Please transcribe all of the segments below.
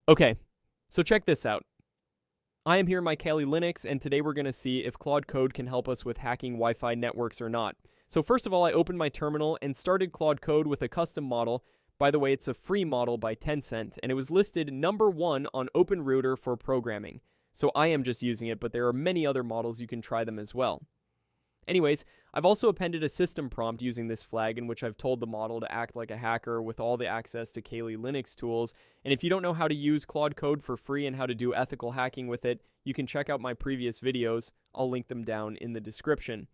Okay, so check this out. I am here in my Kali Linux, and today we're going to see if Claude Code can help us with hacking Wi-Fi networks or not. So first of all, I opened my terminal and started Claude Code with a custom model. By the way, it's a free model by Tencent, and it was listed number 1 on OpenRouter for programming. So I am just using it, but there are many other models you can try them as well. Anyways, I've also appended a system prompt using this flag in which I've told the model to act like a hacker with all the access to Kali Linux tools. And if you don't know how to use Claude Code for free and how to do ethical hacking with it, you can check out my previous videos. I'll link them down in the description.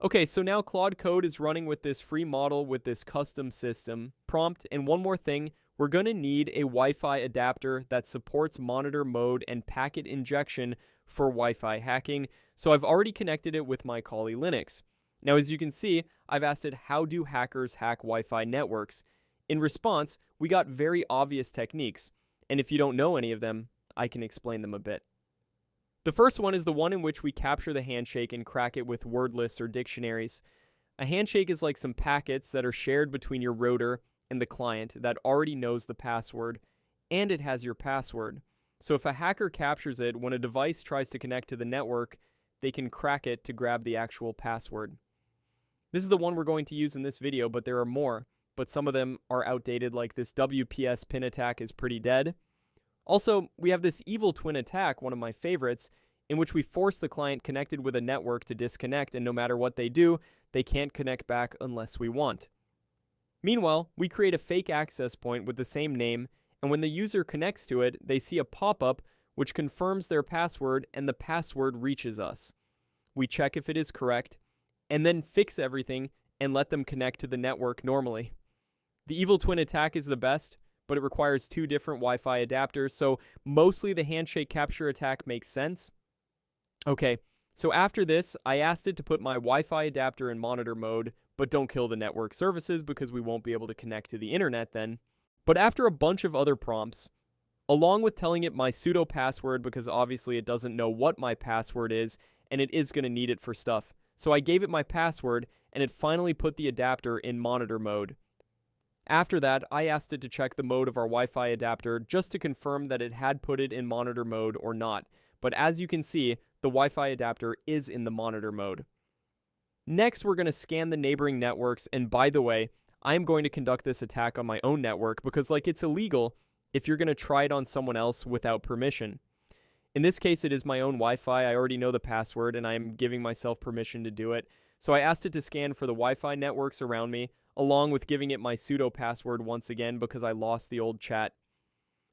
Okay, so now Claude Code is running with this free model with this custom system prompt. And one more thing, we're going to need a Wi-Fi adapter that supports monitor mode and packet injection for Wi-Fi hacking. So I've already connected it with my Kali Linux. Now, as you can see, I've asked it, how do hackers hack Wi-Fi networks? In response, we got very obvious techniques. And if you don't know any of them, I can explain them a bit. The first one is the one in which we capture the handshake and crack it with word lists or dictionaries. A handshake is like some packets that are shared between your router and the client that already knows the password, and it has your password. So if a hacker captures it, when a device tries to connect to the network, they can crack it to grab the actual password. This is the one we're going to use in this video, but there are more. But some of them are outdated, like this WPS pin attack is pretty dead. Also, we have this evil twin attack, one of my favorites, in which we force the client connected with a network to disconnect, and no matter what they do, they can't connect back unless we want. Meanwhile, we create a fake access point with the same name, and when the user connects to it, they see a pop-up which confirms their password, and the password reaches us. We check if it is correct, and then fix everything and let them connect to the network normally. The evil twin attack is the best, but it requires 2 different Wi-Fi adapters, so mostly the handshake capture attack makes sense. Okay, so after this, I asked it to put my Wi-Fi adapter in monitor mode, but don't kill the network services because we won't be able to connect to the internet then. But after a bunch of other prompts, along with telling it my pseudo password because obviously it doesn't know what my password is, and it is going to need it for stuff. So I gave it my password, and it finally put the adapter in monitor mode. After that, I asked it to check the mode of our Wi-Fi adapter just to confirm that it had put it in monitor mode or not. But as you can see, the Wi-Fi adapter is in the monitor mode. Next, we're going to scan the neighboring networks, and by the way, I'm going to conduct this attack on my own network because, it's illegal if you're going to try it on someone else without permission. In this case, it is my own Wi-Fi. I already know the password, and I'm giving myself permission to do it. So I asked it to scan for the Wi-Fi networks around me, along with giving it my pseudo password once again because I lost the old chat.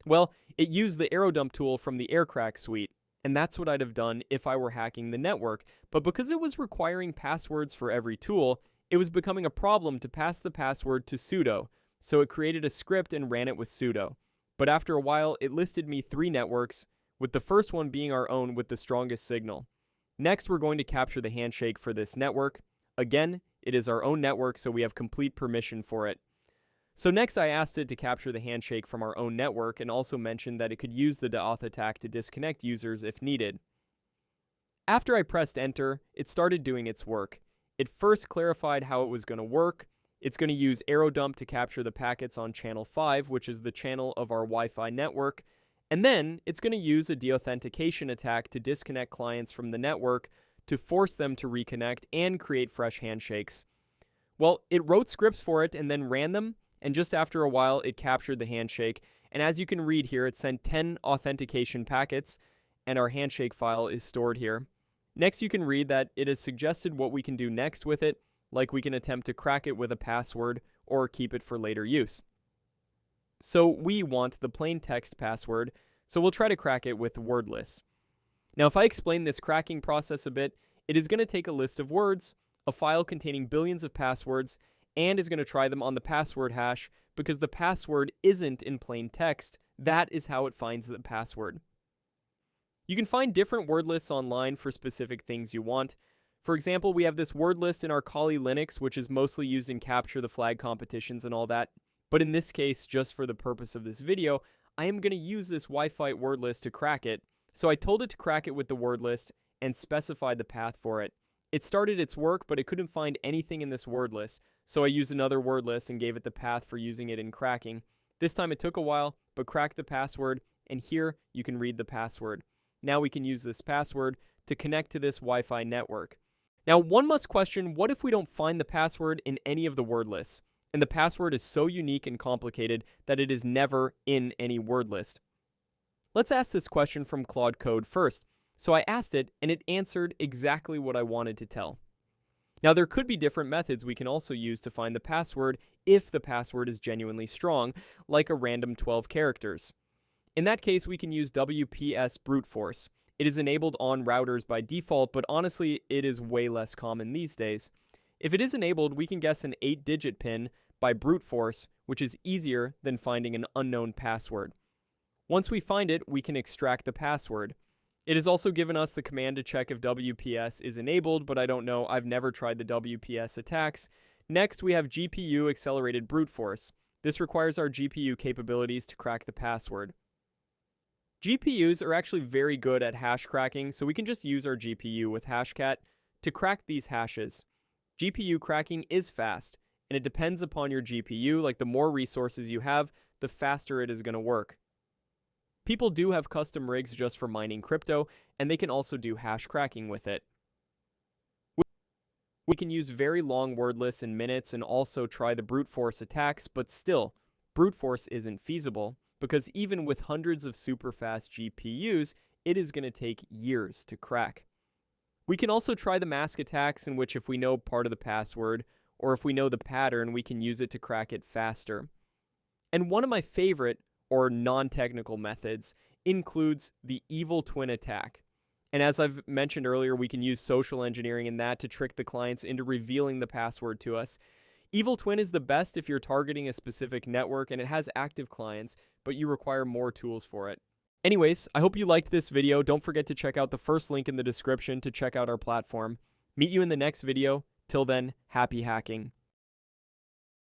Well, it used the AeroDump tool from the AirCrack suite, and that's what I'd have done if I were hacking the network. But because it was requiring passwords for every tool, it was becoming a problem to pass the password to sudo, so it created a script and ran it with sudo. But after a while, it listed me 3 networks, with the first one being our own with the strongest signal. Next, we're going to capture the handshake for this network. Again, it is our own network, so we have complete permission for it. So next, I asked it to capture the handshake from our own network and also mentioned that it could use the DAuth attack to disconnect users if needed. After I pressed enter, it started doing its work. It first clarified how it was going to work. It's going to use AeroDump to capture the packets on channel 5, which is the channel of our Wi-Fi network. And then it's going to use a deauthentication attack to disconnect clients from the network to force them to reconnect and create fresh handshakes. Well, it wrote scripts for it and then ran them, and just after a while, it captured the handshake. And as you can read here, it sent 10 authentication packets, and our handshake file is stored here. Next, you can read that it has suggested what we can do next with it, like we can attempt to crack it with a password or keep it for later use. So we want the plain text password, so we'll try to crack it with word lists. Now, if I explain this cracking process a bit, it is going to take a list of words, a file containing billions of passwords, and is going to try them on the password hash because the password isn't in plain text. That is how it finds the password. You can find different word lists online for specific things you want. For example, we have this word list in our Kali Linux, which is mostly used in capture the flag competitions and all that. But in this case, just for the purpose of this video, I am going to use this Wi-Fi word list to crack it. So I told it to crack it with the word list and specified the path for it. It started its work, but it couldn't find anything in this word list. So I used another word list and gave it the path for using it in cracking. This time it took a while, but cracked the password and here you can read the password. Now we can use this password to connect to this Wi-Fi network. Now, one must question, what if we don't find the password in any of the word lists, and the password is so unique and complicated that it is never in any word list? Let's ask this question from Claude Code first. So I asked it, and it answered exactly what I wanted to tell. Now, there could be different methods we can also use to find the password if the password is genuinely strong, like a random 12 characters. In that case, we can use WPS brute force. It is enabled on routers by default, but honestly, it is way less common these days. If it is enabled, we can guess an 8-digit PIN by brute force, which is easier than finding an unknown password. Once we find it, we can extract the password. It has also given us the command to check if WPS is enabled, but I don't know, I've never tried the WPS attacks. Next, we have GPU accelerated brute force. This requires our GPU capabilities to crack the password. GPUs are actually very good at hash cracking, so we can just use our GPU with Hashcat to crack these hashes. GPU cracking is fast, and it depends upon your GPU, like the more resources you have, the faster it is going to work. People do have custom rigs just for mining crypto, and they can also do hash cracking with it. We can use very long word lists in minutes and also try the brute force attacks, but still, brute force isn't feasible, because even with hundreds of super fast GPUs, it is going to take years to crack. We can also try the mask attacks, in which if we know part of the password, or if we know the pattern, we can use it to crack it faster. And one of my favorite, or non-technical methods, includes the evil twin attack. And as I've mentioned earlier, we can use social engineering in that to trick the clients into revealing the password to us. Evil twin is the best if you're targeting a specific network and it has active clients, but you require more tools for it. Anyways, I hope you liked this video. Don't forget to check out the first link in the description to check out our platform. Meet you in the next video. Till then, happy hacking.